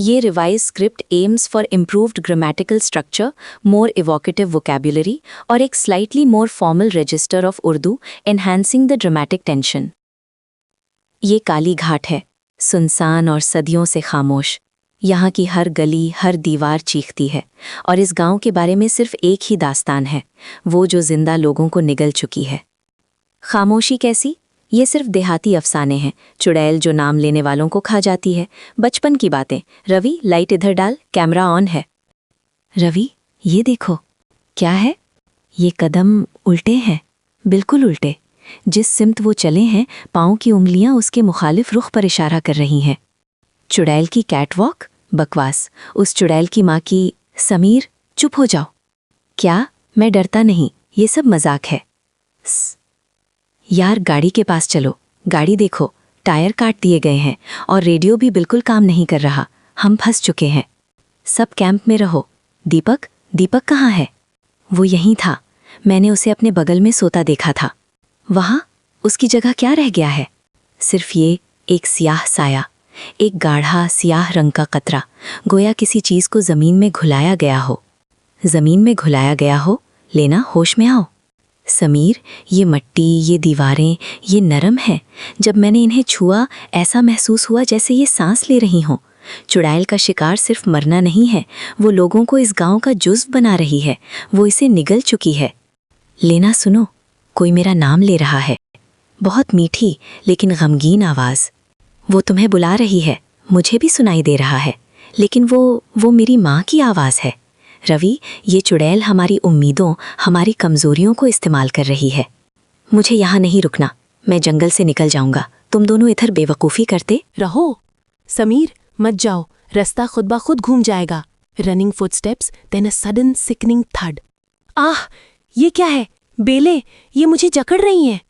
ये revise script AIIMS for improved grammatical structure, more evocative vocabulary और एक slightly more formal register of Urdu, enhancing the dramatic tension. ये काली घाट है, सुनसान और सदियों से खामोश। यहाँ की हर गली, हर दीवार चीखती है, और इस गांव के बारे में सिर्फ एक ही दास्तान है, वो जो जिंदा लोगों को निगल चुकी है। खामोशी कैसी? ये सिर्फ देहाती अफसाने हैं। चुड़ैल जो नाम लेने वालों को खा जाती है, बचपन की बातें। रवि, लाइट इधर डाल, कैमरा ऑन है। रवि, ये देखो। क्या है? ये कदम उल्टे हैं, बिल्कुल उल्टे। जिस सिमत वो चले हैं, पाँव की उंगलियां उसके मुखालिफ रुख पर इशारा कर रही हैं। चुड़ैल की कैटवॉक? बकवास। उस चुड़ैल की माँ की। समीर, चुप हो जाओ। क्या? मैं डरता नहीं, ये सब मजाक है। यार, गाड़ी के पास चलो। गाड़ी देखो, टायर काट दिए गए हैं और रेडियो भी बिल्कुल काम नहीं कर रहा। हम फंस चुके हैं। सब कैंप में रहो। दीपक, दीपक कहाँ है? वो यहीं था, मैंने उसे अपने बगल में सोता देखा था। वहाँ? उसकी जगह क्या रह गया है? सिर्फ ये एक सियाह साया, एक गाढ़ा सियाह रंग का कतरा, गोया किसी चीज़ को ज़मीन में घुलाया गया हो। ज़मीन में घुलाया गया हो? लेना, होश में आओ। समीर, ये मिट्टी, ये दीवारें, ये नरम है। जब मैंने इन्हें छुआ, ऐसा महसूस हुआ जैसे ये सांस ले रही हों। चुड़ैल का शिकार सिर्फ मरना नहीं है, वो लोगों को इस गांव का जुज़्व बना रही है। वो इसे निगल चुकी है। लेना, सुनो, कोई मेरा नाम ले रहा है। बहुत मीठी लेकिन गमगीन आवाज़। वो तुम्हें बुला रही है। मुझे भी सुनाई दे रहा है, लेकिन वो मेरी माँ की आवाज़ है। रवि, ये चुड़ैल हमारी उम्मीदों, हमारी कमज़ोरियों को इस्तेमाल कर रही है। मुझे यहाँ नहीं रुकना, मैं जंगल से निकल जाऊंगा। तुम दोनों इधर बेवकूफ़ी करते रहो। समीर, मत जाओ, रास्ता खुद ब खुद घूम जाएगा। Running footsteps, then a sudden sickening thud. Ah, ये क्या है? बेले, ये मुझे जकड़ रही हैं।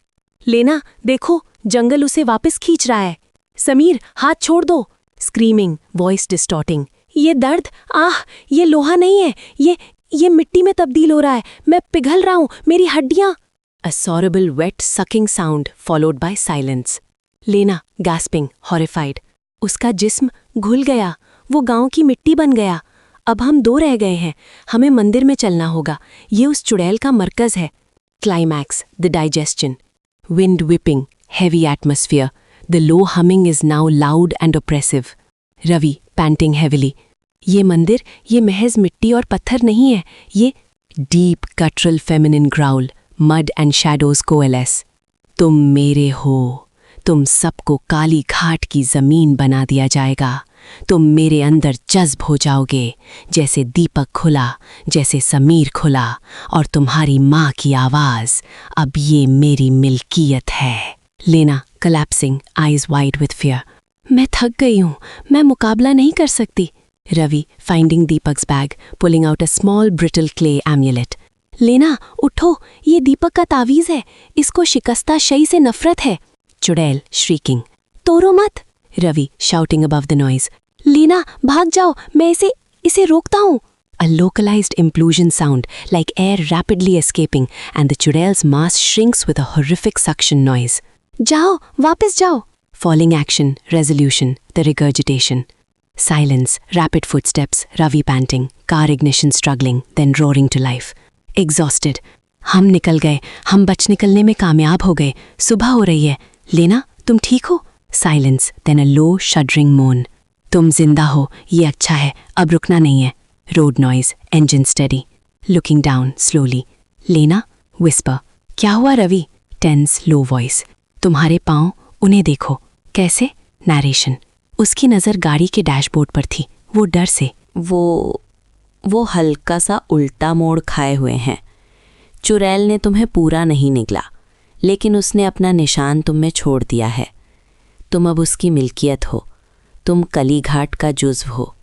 लेना, देखो, जंगल उसे वापस खींच रहा है। समीर, हाथ छोड़ दो। Screaming, voice distorting. ये दर्द, आह, ये लोहा नहीं है, ये मिट्टी में तब्दील हो रहा है। मैं पिघल रहा हूं, मेरी हड्डियां। A sorrible wet sucking sound followed by silence. लेना, gasping, horrified. उसका जिस्म घुल गया, वो गांव की मिट्टी बन गया। अब हम दो रह गए हैं, हमें मंदिर में चलना होगा। ये उस चुड़ैल का मरकज है। Climax, the digestion. Wind whipping, heavy atmosphere. The low humming is now loud and oppressive. Ravi, panting heavily. ये मंदिर, ये महज मिट्टी और पत्थर नहीं है, ये deep guttural feminine growl, mud and shadows coalesce. तुम मेरे हो, तुम सबको काली घाट की जमीन बना दिया जाएगा। तुम मेरे अंदर जज्ब हो जाओगे, जैसे दीपक खुला, जैसे समीर खुला, और तुम्हारी माँ की आवाज़ अब ये मेरी मिल्कियत है। लेना, collapsing, eyes wide with fear. मैं थक गई हूँ, मैं मुकाबला नहीं कर सकती। Ravi, finding Deepak's bag, pulling out a small brittle clay amulet. लेना, उठो, ये दीपक का तावीज़ है, इसको शिकस्ता शई से नफरत है। चुड़ैल, श्रीकिंग, तोड़ो मत। Ravi, shouting above the noise. लेना, भाग जाओ, मैं इसे रोकता हूँ। A localized implosion sound, like air rapidly escaping, and the चुड़ैल's mass shrinks with a horrific suction noise. जाओ, वापस जाओ। Falling action, resolution, the regurgitation. Silence, rapid footsteps, Ravi panting, car ignition struggling, then roaring to life. Exhausted. हम निकल गए, हम बच निकलने में कामयाब हो गए। सुबह हो रही है। लेना, तुम ठीक हो? Silence, then a low shuddering moan. तुम जिंदा हो, ये अच्छा है, अब रुकना नहीं है। Road noise, engine steady. Looking down, slowly. लेना, whisper. क्या हुआ रवि? Tense, low voice. तुम्हारे पाँव, उन्हें देखो। कैसे? नैरेशन। उसकी नज़र गाड़ी के डैशबोर्ड पर थी, वो डर से। वो हल्का सा उल्टा मोड़ खाए हुए हैं। चुड़ैल ने तुम्हें पूरा नहीं निगला, लेकिन उसने अपना निशान तुम में छोड़ दिया है। तुम अब उसकी मिल्कियत हो, तुम कली घाट का जुज़्व हो।